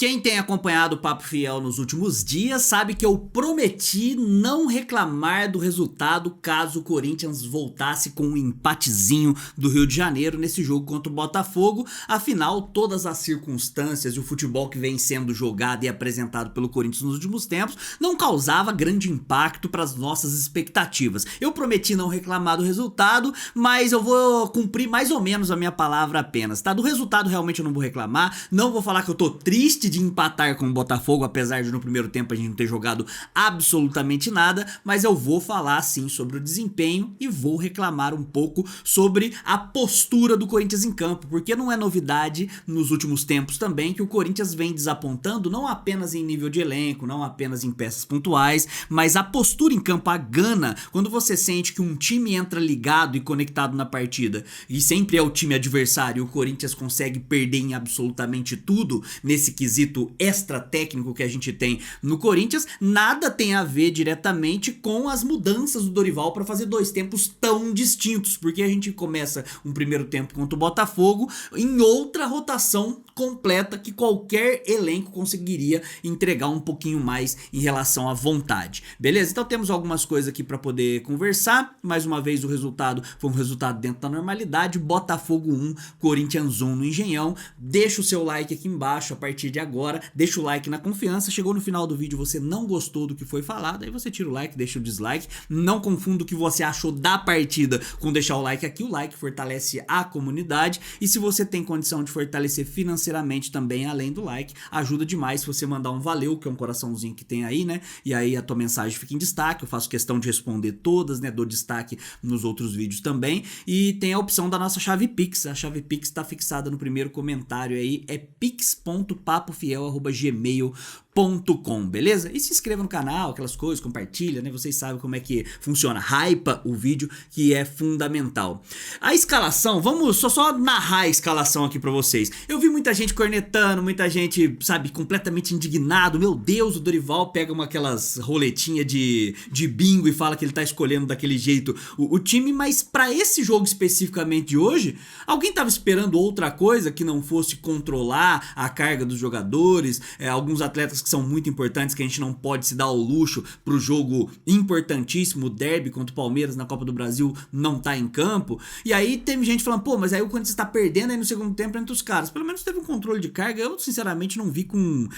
Quem tem acompanhado o Papo Fiel nos últimos dias sabe que eu prometi não reclamar do resultado caso o Corinthians voltasse com um empatezinho do Rio de Janeiro nesse jogo contra o Botafogo. Afinal, todas as circunstâncias e o futebol que vem sendo jogado e apresentado pelo Corinthians nos últimos tempos não causava grande impacto para as nossas expectativas. Eu prometi não reclamar do resultado, mas eu vou cumprir mais ou menos a minha palavra apenas, tá? Do resultado realmente eu não vou reclamar, não vou falar que eu tô triste de empatar com o Botafogo, apesar de no primeiro tempo a gente não ter jogado absolutamente nada, mas eu vou falar sim sobre o desempenho e vou reclamar um pouco sobre a postura do Corinthians em campo, porque não é novidade nos últimos tempos também que o Corinthians vem desapontando não apenas em nível de elenco, não apenas em peças pontuais, mas a postura em campo, a gana, quando você sente que um time entra ligado e conectado na partida e sempre é o time adversário, o Corinthians consegue perder em absolutamente tudo nesse quesito extra técnico que a gente tem no Corinthians, nada tem a ver diretamente com as mudanças do Dorival para fazer dois tempos tão distintos, porque a gente começa um primeiro tempo contra o Botafogo em outra rotação completa que qualquer elenco conseguiria entregar um pouquinho mais em relação à vontade, beleza? Então temos algumas coisas aqui para poder conversar. Mais uma vez o resultado foi um resultado dentro da normalidade, Botafogo 1, Corinthians 1 no Engenhão. Deixa o seu like aqui embaixo a partir de agora, deixa o like na confiança. Chegou no final do vídeo, você não gostou do que foi falado, aí você tira o like, deixa o dislike. Não confunda o que você achou da partida com deixar o like aqui, o like fortalece a comunidade e se você tem condição de fortalecer financeiramente também, além do like, ajuda demais se você mandar um valeu, que é um coraçãozinho que tem aí, né? E aí a tua mensagem fica em destaque, eu faço questão de responder todas, né? Dou destaque nos outros vídeos também e tem a opção da nossa chave Pix, a chave Pix tá fixada no primeiro comentário aí, é pix.papofiel@gmail.com, beleza? E se inscreva no canal, aquelas coisas, compartilha, né? Vocês sabem como é que funciona, hypa o vídeo, que é fundamental. A escalação, vamos só narrar a escalação aqui pra vocês. Eu vi muita gente cornetando, muita gente, sabe, completamente indignado. Meu Deus, o Dorival pega aquelas roletinhas de bingo e fala que ele tá escolhendo daquele jeito o time, mas pra esse jogo especificamente de hoje, alguém tava esperando outra coisa que não fosse controlar a carga dos jogadores, alguns atletas que são muito importantes, que a gente não pode se dar ao luxo pro jogo importantíssimo, o derby contra o Palmeiras na Copa do Brasil não tá em campo. E aí teve gente falando, pô, mas aí o Corinthians tá perdendo aí no segundo tempo entre os caras. Pelo menos teve um controle de carga. Eu sinceramente não vi com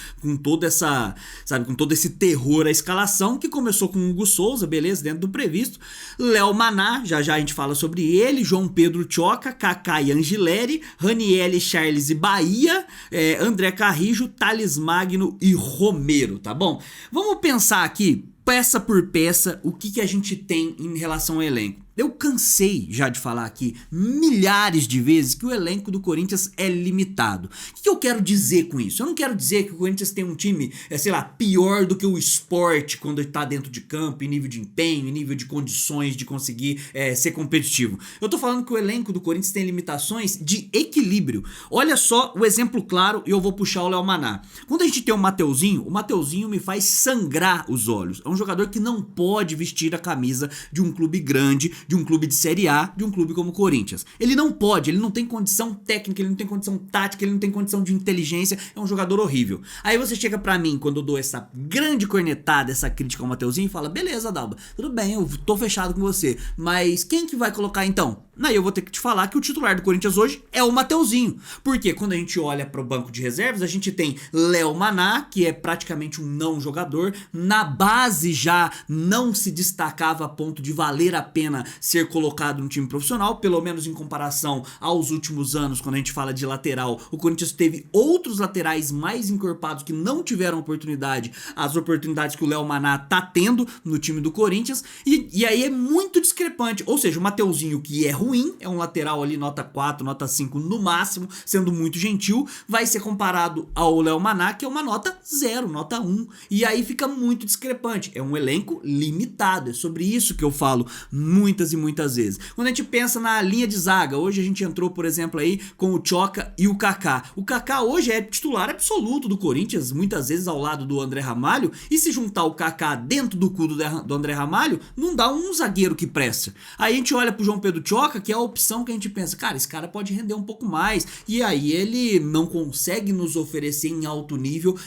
toda essa, sabe, com todo esse terror a escalação, que começou com o Hugo Souza, beleza, dentro do previsto. Léo Maná, já a gente fala sobre ele, João Pedro Tchoca, Kaká e Angileri, Ranieri, Charles e Bahia, André Carrijo, Thales Magno e Romero, tá bom? Vamos pensar aqui, peça por peça, o que a gente tem em relação ao elenco. Eu cansei já de falar aqui milhares de vezes que o elenco do Corinthians é limitado. O que eu quero dizer com isso? Eu não quero dizer que o Corinthians tem um time, sei lá, pior do que o Sport quando ele tá dentro de campo, em nível de empenho, em nível de condições de conseguir ser competitivo. Eu tô falando que o elenco do Corinthians tem limitações de equilíbrio. Olha só o exemplo claro, e eu vou puxar o Léo Maná. Quando a gente tem o Mateuzinho me faz sangrar os olhos. É um jogador que não pode vestir a camisa de um clube grande, de um clube de Série A, de um clube como o Corinthians. Ele não pode, ele não tem condição técnica, ele não tem condição tática, ele não tem condição de inteligência, é um jogador horrível. Aí você chega pra mim, quando eu dou essa grande cornetada, essa crítica ao Mateuzinho, e fala, beleza, Dalba, tudo bem, eu tô fechado com você, mas quem que vai colocar então? Aí eu vou ter que te falar que o titular do Corinthians hoje é o Mateuzinho. Porque quando a gente olha para o banco de reservas, a gente tem Léo Maná, que é praticamente um não jogador. Na base já não se destacava a ponto de valer a pena ser colocado no time profissional, pelo menos em comparação aos últimos anos, quando a gente fala de lateral. O Corinthians teve outros laterais mais encorpados que não tiveram oportunidade, as oportunidades que o Léo Maná tá tendo no time do Corinthians. E aí é muito discrepante. Ou seja, o Mateuzinho, que é ruim, é um lateral ali nota 4, nota 5 no máximo, sendo muito gentil, vai ser comparado ao Léo Maná, que é uma nota 0, nota 1, e aí fica muito discrepante. É um elenco limitado, é sobre isso que eu falo muitas e muitas vezes. Quando a gente pensa na linha de zaga, hoje a gente entrou, por exemplo, aí com o Tchoca e o Kaká. O Kaká hoje é titular absoluto do Corinthians, muitas vezes ao lado do André Ramalho, e se juntar o Kaká dentro do cu do André Ramalho, não dá um zagueiro que presta. Aí a gente olha pro João Pedro Tchoca, Carioca, que é a opção que a gente pensa, cara, esse cara pode render um pouco mais, e aí ele não consegue nos oferecer em alto nível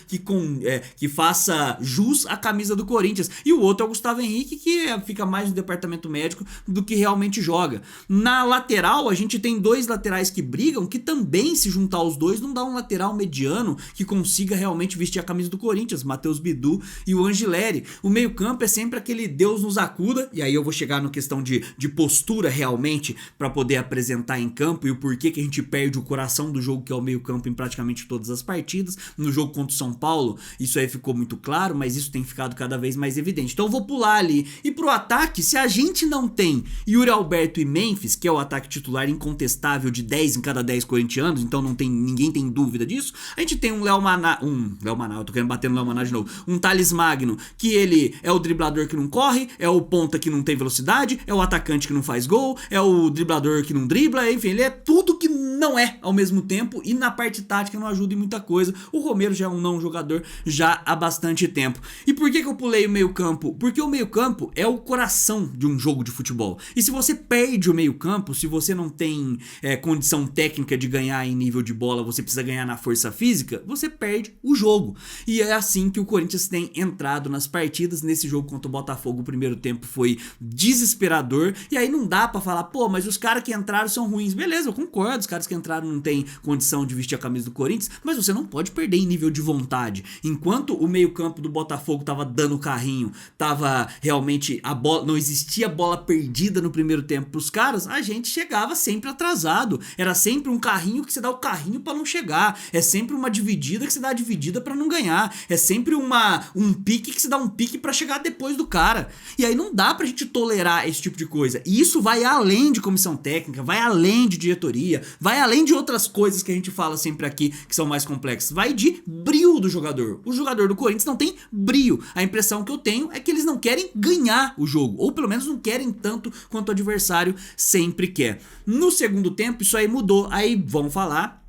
que faça jus à camisa do Corinthians. E o outro é o Gustavo Henrique, que fica mais no departamento médico do que realmente joga. Na lateral, a gente tem dois laterais que brigam, que também, se juntar os dois, não dá um lateral mediano que consiga realmente vestir a camisa do Corinthians, Matheus Bidu e o Angileri. O meio-campo é sempre aquele Deus nos acuda, e aí eu vou chegar na questão de postura realmente para poder apresentar em campo e o porquê que a gente perde o coração do jogo, que é o meio-campo, em praticamente todas as partidas. No jogo contra o São Paulo, isso aí ficou muito claro, mas isso tem ficado cada vez mais evidente. Então eu vou pular ali. E pro ataque, se a gente não tem Yuri Alberto e Memphis, que é o ataque titular incontestável de 10 em cada 10 corintianos, então ninguém tem dúvida disso, a gente tem um Léo Maná, eu tô querendo bater no Léo Maná de novo, um Thales Magno, que ele é o driblador que não corre, é o ponta que não tem velocidade, é o atacante que não faz gol, é o driblador que não dribla, enfim, ele é tudo que não é ao mesmo tempo, e na parte tática não ajuda em muita coisa. O Romero já é um não jogador já há bastante tempo. E por que eu pulei o meio campo? Porque o meio campo é o coração de um jogo de futebol, e se você perde o meio campo, se você não tem condição técnica de ganhar em nível de bola, você precisa ganhar na força física, você perde o jogo. E é assim que o Corinthians tem entrado nas partidas. Nesse jogo contra o Botafogo, o primeiro tempo foi desesperador, e aí não dá pra falar, pô, mas os caras que entraram são ruins. Beleza, eu concordo, os caras que entraram não têm condição de vestir a camisa do Corinthians, mas você não pode perder em nível de vontade. Enquanto o meio campo do Botafogo tava dando carrinho, tava realmente a bola, não existia bola perdida no primeiro tempo pros caras, a gente chegava sempre atrasado. Era sempre um carrinho que você dá o carrinho pra não chegar, é sempre uma dividida que você dá a dividida pra não ganhar, é sempre um pique que você dá um pique pra chegar depois do cara. E aí não dá pra gente tolerar esse tipo de coisa. E isso vai além de comissão técnica, vai além de diretoria, vai além de outras coisas que a gente fala sempre aqui que são mais complexas. Vai de brio do jogador. O jogador do Corinthians não tem brio. A impressão que eu tenho é que eles não querem ganhar o jogo, ou pelo menos não querem tanto quanto o adversário sempre quer. No segundo tempo isso aí mudou. Aí vão falar,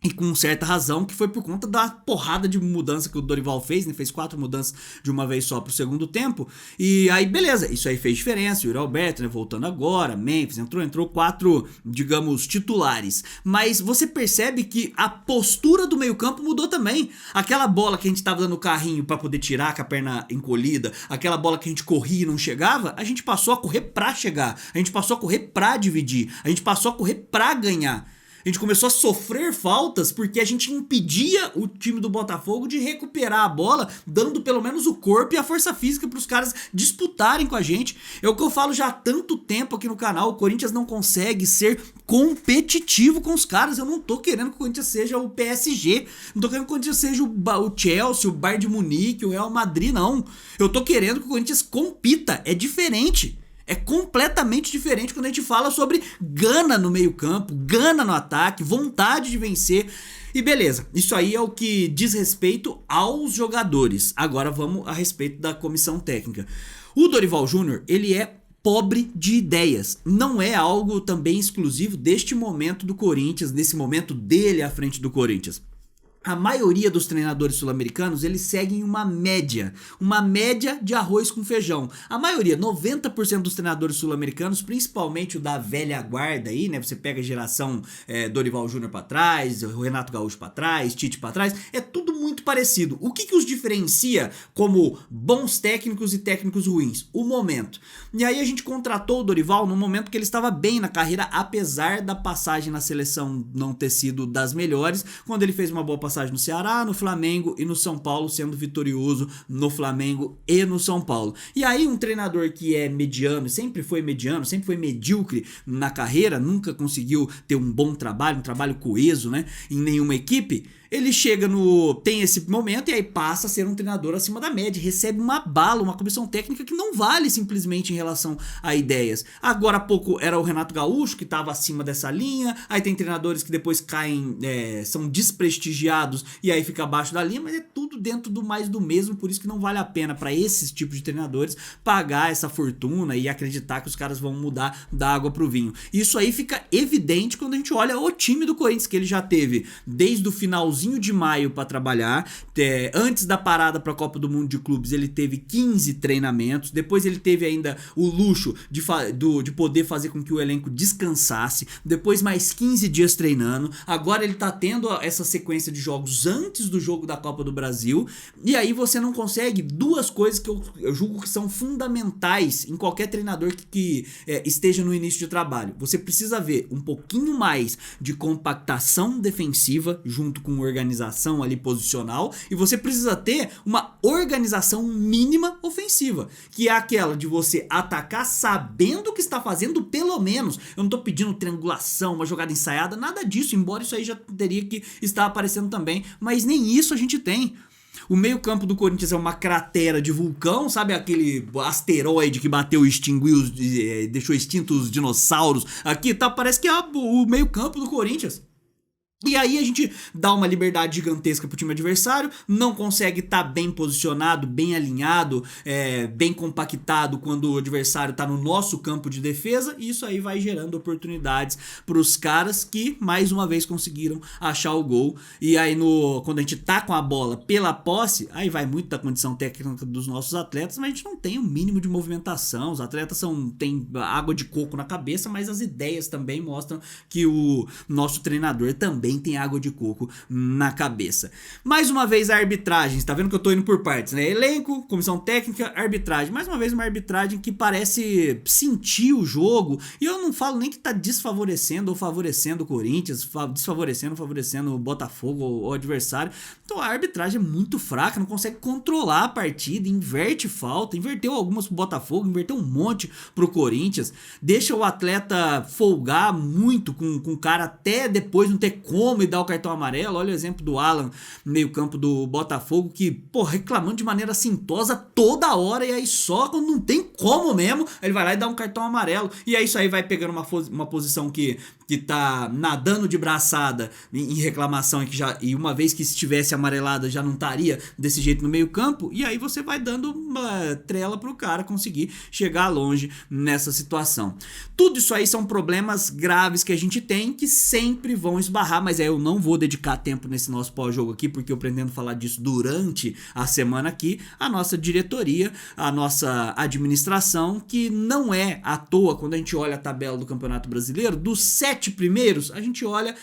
e com certa razão, que foi por conta da porrada de mudança que o Dorival fez, né? Fez 4 mudanças de uma vez só pro segundo tempo. E aí, beleza, isso aí fez diferença. O Yuri Alberto, né? Voltando agora, Memphis entrou 4, digamos, titulares. Mas você percebe que a postura do meio-campo mudou também. Aquela bola que a gente tava dando carrinho pra poder tirar com a perna encolhida, aquela bola que a gente corria e não chegava, a gente passou a correr pra chegar. A gente passou a correr pra dividir. A gente passou a correr pra ganhar. A gente começou a sofrer faltas porque a gente impedia o time do Botafogo de recuperar a bola, dando pelo menos o corpo e a força física para os caras disputarem com a gente. É o que eu falo já há tanto tempo aqui no canal, o Corinthians não consegue ser competitivo com os caras. Eu não tô querendo que o Corinthians seja o PSG, não tô querendo que o Corinthians seja o Chelsea, o Bayern de Munique, o Real Madrid, não. Eu tô querendo que o Corinthians compita, é diferente. É completamente diferente quando a gente fala sobre gana no meio campo, gana no ataque, vontade de vencer. E beleza, isso aí é o que diz respeito aos jogadores. Agora vamos a respeito da comissão técnica. O Dorival Júnior, ele é pobre de ideias. Não é algo também exclusivo deste momento do Corinthians, desse momento dele à frente do Corinthians. A maioria dos treinadores sul-americanos, eles seguem uma média de arroz com feijão. A maioria, 90% dos treinadores sul-americanos, principalmente o da velha guarda aí, né? Você pega a geração Dorival Júnior pra trás, o Renato Gaúcho pra trás, Tite pra trás, é tudo muito parecido. O que os diferencia como bons técnicos e técnicos ruins? O momento. E aí a gente contratou o Dorival no momento que ele estava bem na carreira, apesar da passagem na seleção não ter sido das melhores, quando ele fez uma boa passagem no Ceará, no Flamengo e no São Paulo, sendo vitorioso no Flamengo e no São Paulo. E aí um treinador que é mediano, sempre foi medíocre na carreira, nunca conseguiu ter um bom trabalho, um trabalho coeso, né, em nenhuma equipe, ele tem esse momento e aí passa a ser um treinador acima da média, recebe uma bala, uma comissão técnica que não vale simplesmente em relação a ideias. Agora há pouco era o Renato Gaúcho que estava acima dessa linha, aí tem treinadores que depois caem, são desprestigiados e aí fica abaixo da linha, mas é tudo dentro do mais do mesmo, por isso que não vale a pena para esses tipos de treinadores pagar essa fortuna e acreditar que os caras vão mudar da água pro vinho. Isso aí fica evidente quando a gente olha o time do Corinthians, que ele já teve desde o finalzinho de maio para trabalhar, antes da parada para a Copa do Mundo de Clubes ele teve 15 treinamentos, depois ele teve ainda o luxo de poder fazer com que o elenco descansasse, depois mais 15 dias treinando, agora ele tá tendo essa sequência de jogos antes do jogo da Copa do Brasil, e aí você não consegue duas coisas que eu julgo que são fundamentais em qualquer treinador que esteja no início de trabalho. Você precisa ver um pouquinho mais de compactação defensiva junto com organização ali posicional, e você precisa ter uma organização mínima ofensiva, que é aquela de você atacar sabendo o que está fazendo, pelo menos. Eu não tô pedindo triangulação, uma jogada ensaiada, nada disso, embora isso aí já teria que estar aparecendo também, mas nem isso a gente tem. O meio-campo do Corinthians é uma cratera de vulcão, sabe aquele asteroide que bateu e extinguiu, deixou extintos os dinossauros aqui, tá? Parece que é o meio-campo do Corinthians. E aí a gente dá uma liberdade gigantesca pro time adversário, não consegue estar bem posicionado, bem alinhado, bem compactado quando o adversário tá no nosso campo de defesa, e isso aí vai gerando oportunidades pros caras que mais uma vez conseguiram achar o gol. E aí quando a gente tá com a bola pela posse, aí vai muito da condição técnica dos nossos atletas, mas a gente não tem o mínimo de movimentação. Os atletas têm água de coco na cabeça, mas as ideias também mostram que o nosso treinador também tem água de coco na cabeça. Mais uma vez a arbitragem, tá vendo que eu tô indo por partes, né? Elenco, comissão técnica, arbitragem. Mais uma vez uma arbitragem que parece sentir o jogo, e eu não falo nem que tá desfavorecendo ou favorecendo o Corinthians, desfavorecendo, favorecendo o Botafogo ou o adversário. Então a arbitragem é muito fraca, não consegue controlar a partida, inverte falta, inverteu algumas pro Botafogo, inverteu um monte pro Corinthians, deixa o atleta folgar muito com o cara até depois não ter como e dar o cartão amarelo. Olha o exemplo do Alan, meio campo do Botafogo, que, reclamando de maneira assintosa toda hora, e aí só quando não tem como mesmo, ele vai lá e dá um cartão amarelo, e aí isso aí vai pegando uma posição que tá nadando de braçada em reclamação, e uma vez que estivesse amarelada já não estaria desse jeito no meio campo, e aí você vai dando uma trela pro cara conseguir chegar longe nessa situação. Tudo isso aí são problemas graves que a gente tem, que sempre vão esbarrar, mas eu não vou dedicar tempo nesse nosso pós-jogo aqui, porque eu pretendo falar disso durante a semana aqui. A nossa diretoria, a nossa administração, que não é à toa, quando a gente olha a tabela do Campeonato Brasileiro, dos 7 primeiros, a gente olha,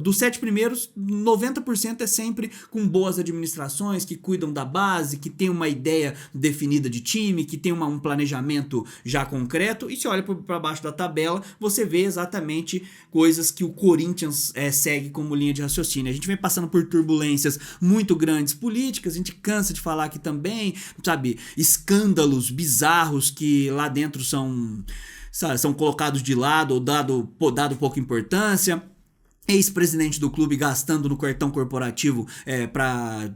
dos 7 primeiros, 90% é sempre com boas administrações, que cuidam da base, que tem uma ideia definida de time, que tem um planejamento já concreto, e se olha para baixo da tabela, você vê exatamente coisas que o Corinthians segue como linha de raciocínio. A gente vem passando por turbulências muito grandes políticas, a gente cansa de falar aqui também, sabe, escândalos bizarros que lá dentro são colocados de lado ou dado pouca importância. Ex-presidente do clube gastando no cartão corporativo para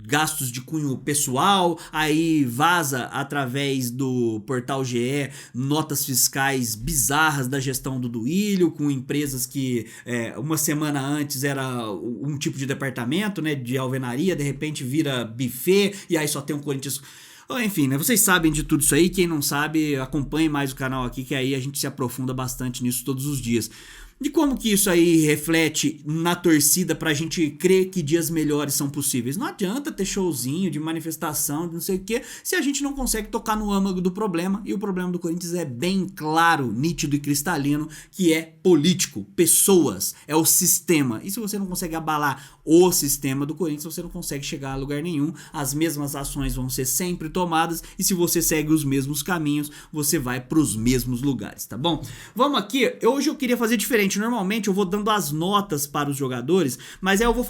gastos de cunho pessoal, aí vaza através do portal GE notas fiscais bizarras da gestão do Duílio, com empresas que uma semana antes era um tipo de departamento, né, de alvenaria, de repente vira buffet, e aí só tem um Corinthians. Enfim, né? Vocês sabem de tudo isso aí. Quem não sabe, acompanhe mais o canal aqui, que aí a gente se aprofunda bastante nisso todos os dias. De como que isso aí reflete na torcida pra gente crer que dias melhores são possíveis. Não adianta ter showzinho de manifestação, de não sei o que, se a gente não consegue tocar no âmago do problema. E o problema do Corinthians é bem claro, nítido e cristalino, que é político, pessoas, é o sistema. E se você não consegue abalar o sistema do Corinthians, você não consegue chegar a lugar nenhum. As mesmas ações vão ser sempre tomadas, e se você segue os mesmos caminhos, você vai pros mesmos lugares, tá bom? Vamos aqui, hoje eu queria fazer diferente. Normalmente eu vou dando as notas para os jogadores, mas aí eu vou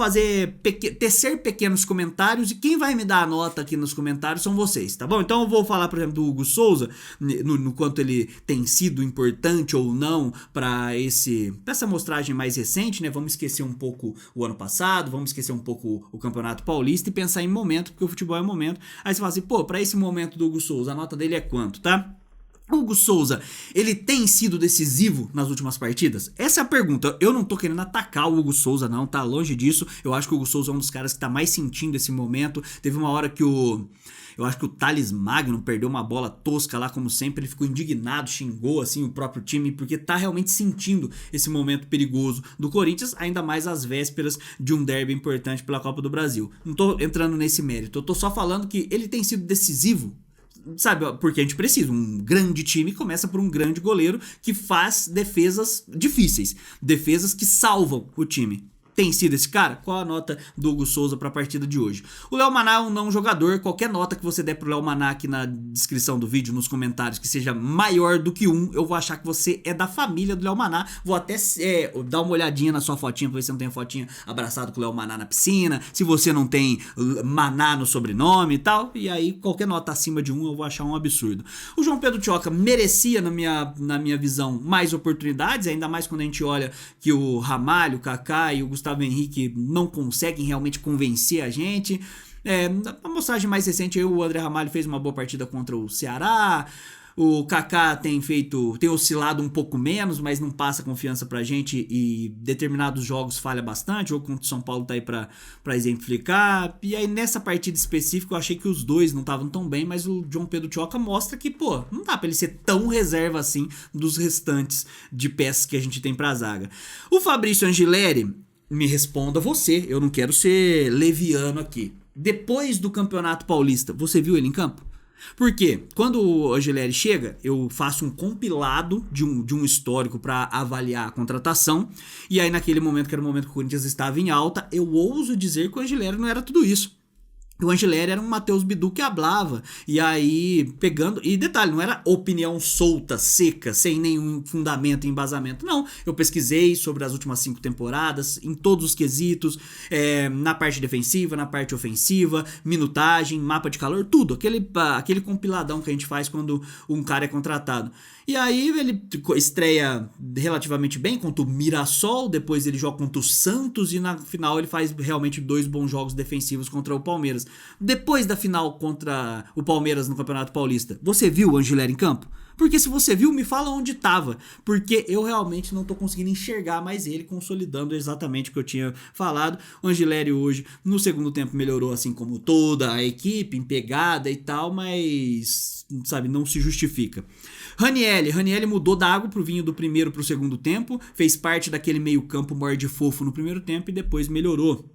tecer pequenos comentários, e quem vai me dar a nota aqui nos comentários são vocês, tá bom? Então eu vou falar, por exemplo, do Hugo Souza, no quanto ele tem sido importante ou não para essa amostragem mais recente, né? Vamos esquecer um pouco o ano passado, vamos esquecer um pouco o Campeonato Paulista e pensar em momento, porque o futebol é momento. Aí você fala assim, para esse momento do Hugo Souza, a nota dele é quanto, tá? Hugo Souza, ele tem sido decisivo nas últimas partidas? Essa é a pergunta. Eu não tô querendo atacar o Hugo Souza, não, tá longe disso. Eu acho que o Hugo Souza é um dos caras que tá mais sentindo esse momento. Teve uma hora que eu acho que o Thales Magno perdeu uma bola tosca lá, como sempre. Ele ficou indignado, xingou assim o próprio time, porque tá realmente sentindo esse momento perigoso do Corinthians, ainda mais às vésperas de um derby importante pela Copa do Brasil. Não tô entrando nesse mérito, eu tô só falando que ele tem sido decisivo. Sabe, porque a gente precisa, um grande time começa por um grande goleiro que faz defesas difíceis, defesas que salvam o time. Tem sido esse cara? Qual a nota do Hugo Souza para a partida de hoje? O Léo Maná é um não jogador. Qualquer nota que você der pro Léo Maná aqui na descrição do vídeo, nos comentários, que seja maior do que 1, eu vou achar que você é da família do Léo Maná. Vou até dar uma olhadinha na sua fotinha pra ver se não tem fotinha abraçado com o Léo Maná na piscina, se você não tem Maná no sobrenome e tal. E aí qualquer nota acima de 1 eu vou achar um absurdo. O João Pedro Tioca merecia, na minha visão, mais oportunidades, ainda mais quando a gente olha que o Ramalho, o Kaká e o Gustavo Henrique não conseguem realmente convencer a gente. Na amostragem mais recente, o André Ramalho fez uma boa partida contra o Ceará. O Kaká tem oscilado um pouco menos, mas não passa confiança pra gente e determinados jogos falha bastante. O jogo contra o São Paulo tá aí pra exemplificar. E aí nessa partida específica eu achei que os dois não estavam tão bem, mas o João Pedro Tioca mostra que, pô, não dá pra ele ser tão reserva assim dos restantes de peças que a gente tem pra zaga. O Fabrício Angileri, me responda você, eu não quero ser leviano aqui. Depois do Campeonato Paulista, você viu ele em campo? Porque quando o Angileri chega, eu faço um compilado de um histórico para avaliar a contratação. E aí naquele momento, que era o momento que o Corinthians estava em alta, eu ouso dizer que o Angileri não era tudo isso. O Angileri era um Matheus Bidu que hablava, e aí pegando, e detalhe, não era opinião solta, seca, sem nenhum fundamento e embasamento, não, eu pesquisei sobre as últimas 5 temporadas, em todos os quesitos, na parte defensiva, na parte ofensiva, minutagem, mapa de calor, tudo, aquele compiladão que a gente faz quando um cara é contratado. E aí ele estreia relativamente bem contra o Mirassol, depois ele joga contra o Santos e na final ele faz realmente 2 bons jogos defensivos contra o Palmeiras. Depois da final contra o Palmeiras no Campeonato Paulista, você viu o Angileri em campo? Porque se você viu, me fala onde tava, porque eu realmente não tô conseguindo enxergar mais ele consolidando exatamente o que eu tinha falado. O Angileri hoje, no segundo tempo, melhorou assim como toda a equipe, em pegada e tal, mas, sabe, não se justifica. Ranieri mudou da água pro vinho do primeiro pro segundo tempo, fez parte daquele meio campo morde fofo no primeiro tempo e depois melhorou.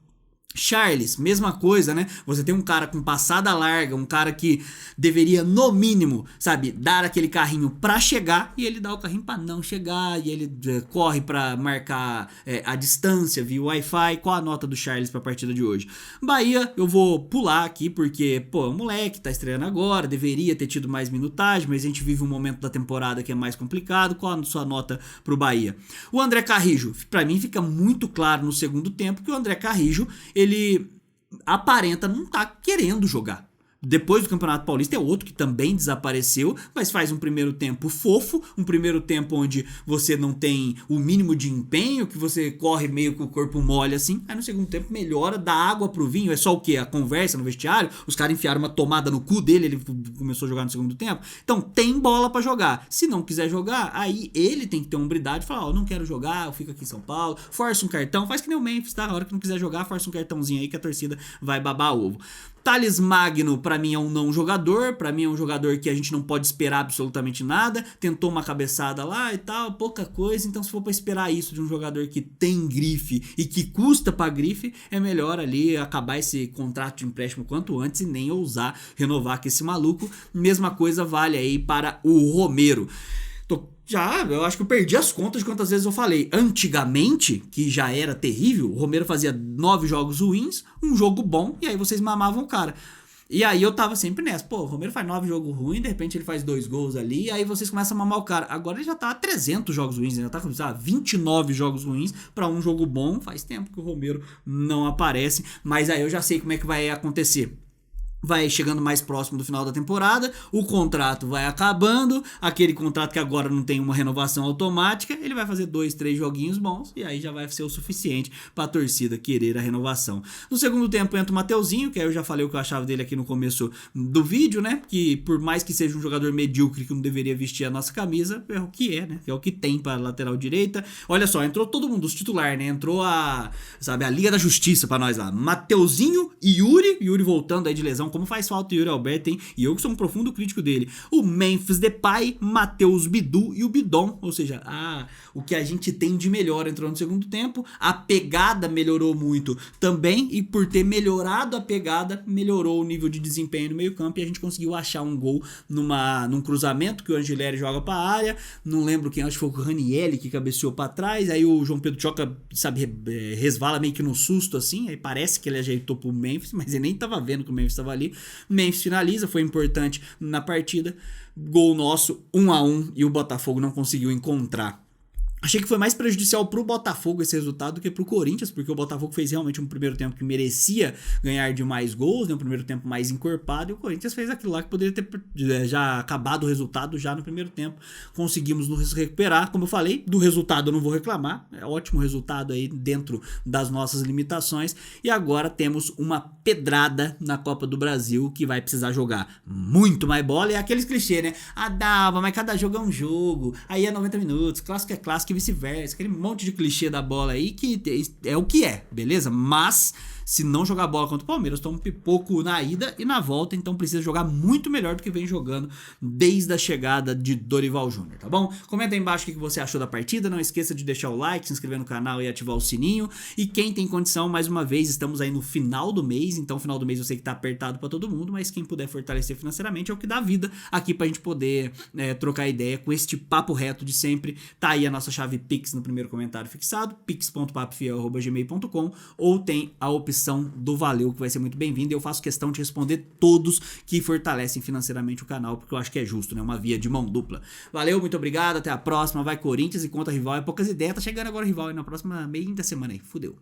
Charles, mesma coisa, né? Você tem um cara com passada larga, um cara que deveria, no mínimo, sabe, dar aquele carrinho pra chegar, e ele dá o carrinho pra não chegar, e ele corre pra marcar a distância via Wi-Fi. Qual a nota do Charles pra partida de hoje? Bahia, eu vou pular aqui, porque, pô, o moleque tá estreando agora, deveria ter tido mais minutagem, mas a gente vive um momento da temporada que é mais complicado. Qual a sua nota pro Bahia? O André Carrijo, pra mim fica muito claro no segundo tempo que o André Carrijo, ele aparenta não tá querendo jogar. Depois do Campeonato Paulista é outro que também desapareceu, mas faz um primeiro tempo fofo, um primeiro tempo onde você não tem o mínimo de empenho, que você corre meio com o corpo mole assim, aí no segundo tempo melhora, dá água pro vinho. É só o quê? A conversa no vestiário, os caras enfiaram uma tomada no cu dele, ele começou a jogar no segundo tempo. Então tem bola pra jogar. Se não quiser jogar, aí ele tem que ter hombridade e falar, ó, não quero jogar, eu fico aqui em São Paulo, força um cartão, faz que nem o Memphis, tá? A hora que não quiser jogar, força um cartãozinho aí que a torcida vai babar ovo. Thales Magno, pra mim, é um não jogador. Pra mim, é um jogador que a gente não pode esperar absolutamente nada. Tentou uma cabeçada lá e tal, pouca coisa. Então, se for pra esperar isso de um jogador que tem grife e que custa pra grife, é melhor ali acabar esse contrato de empréstimo quanto antes e nem ousar renovar com esse maluco. Mesma coisa vale aí para o Romero. Eu acho que eu perdi as contas de quantas vezes eu falei. Antigamente, que já era terrível, o Romero fazia 9 jogos ruins, um jogo bom, e aí vocês mamavam o cara. E aí eu tava sempre nessa. Pô, o Romero faz 9 jogos ruins, de repente ele faz 2 gols ali, e aí vocês começam a mamar o cara. Agora ele já tá a 300 jogos ruins, ele já tá com 29 jogos ruins pra um jogo bom. Faz tempo que o Romero não aparece, mas aí eu já sei como é que vai acontecer. vai chegando mais próximo do final da temporada, o contrato vai acabando, aquele contrato que agora não tem uma renovação automática, ele vai fazer 2, 3 joguinhos bons e aí já vai ser o suficiente pra torcida querer a renovação. No segundo tempo entra o Mateuzinho, que aí eu já falei o que eu achava dele aqui no começo do vídeo, né? Que por mais que seja um jogador medíocre que não deveria vestir a nossa camisa, é o que é, né? É o que tem para lateral direita. Olha só, entrou todo mundo, os titulares, né? Entrou a Liga da Justiça pra nós lá. Mateuzinho e Yuri voltando aí de lesão. Como faz falta o Yuri Alberto, hein? E eu que sou um profundo crítico dele. O Memphis Depay, Matheus Bidu e o Bidon. Ou seja, o que a gente tem de melhor entrou no segundo tempo. A pegada melhorou muito também. E por ter melhorado a pegada, melhorou o nível de desempenho no meio campo. E a gente conseguiu achar um gol num cruzamento que o Angileri joga pra área. Não lembro quem, acho que foi o Ranieri que cabeceou pra trás. Aí o João Pedro Choca, sabe, resvala meio que no susto assim. Aí parece que ele ajeitou pro Memphis, mas ele nem tava vendo que o Memphis tava ali. Memphis finaliza, foi importante na partida. Gol nosso, 1-1, e o Botafogo não conseguiu encontrar. Achei que foi mais prejudicial pro Botafogo esse resultado do que pro Corinthians, porque o Botafogo fez realmente um primeiro tempo que merecia ganhar de mais gols, né? Um primeiro tempo mais encorpado, e o Corinthians fez aquilo lá que poderia ter já acabado o resultado já no primeiro tempo. Conseguimos nos recuperar, como eu falei, do resultado eu não vou reclamar, é ótimo resultado aí dentro das nossas limitações, e agora temos uma pedrada na Copa do Brasil que vai precisar jogar muito mais bola, e é aqueles clichês, né? Dava, mas cada jogo é um jogo, aí é 90 minutos, clássico é clássico, e vice-versa, aquele monte de clichê da bola aí que é o que é, beleza? Mas se não jogar bola contra o Palmeiras, toma um pipoco na ida e na volta, então precisa jogar muito melhor do que vem jogando desde a chegada de Dorival Júnior, tá bom? Comenta aí embaixo o que você achou da partida, não esqueça de deixar o like, se inscrever no canal e ativar o sininho, e quem tem condição, mais uma vez, estamos aí no final do mês, então final do mês eu sei que tá apertado pra todo mundo, mas quem puder fortalecer financeiramente é o que dá vida aqui pra gente poder trocar ideia com este papo reto de sempre. Tá aí a nossa chave Pix no primeiro comentário fixado, pix.papofiel@gmail.com, ou tem a opção do Valeu, que vai ser muito bem-vindo, e eu faço questão de responder todos que fortalecem financeiramente o canal, porque eu acho que é justo, né? Uma via de mão dupla. Valeu, muito obrigado, até a próxima, vai Corinthians, e contra rival é poucas ideias, tá chegando agora o rival aí na próxima meia da semana aí, fudeu.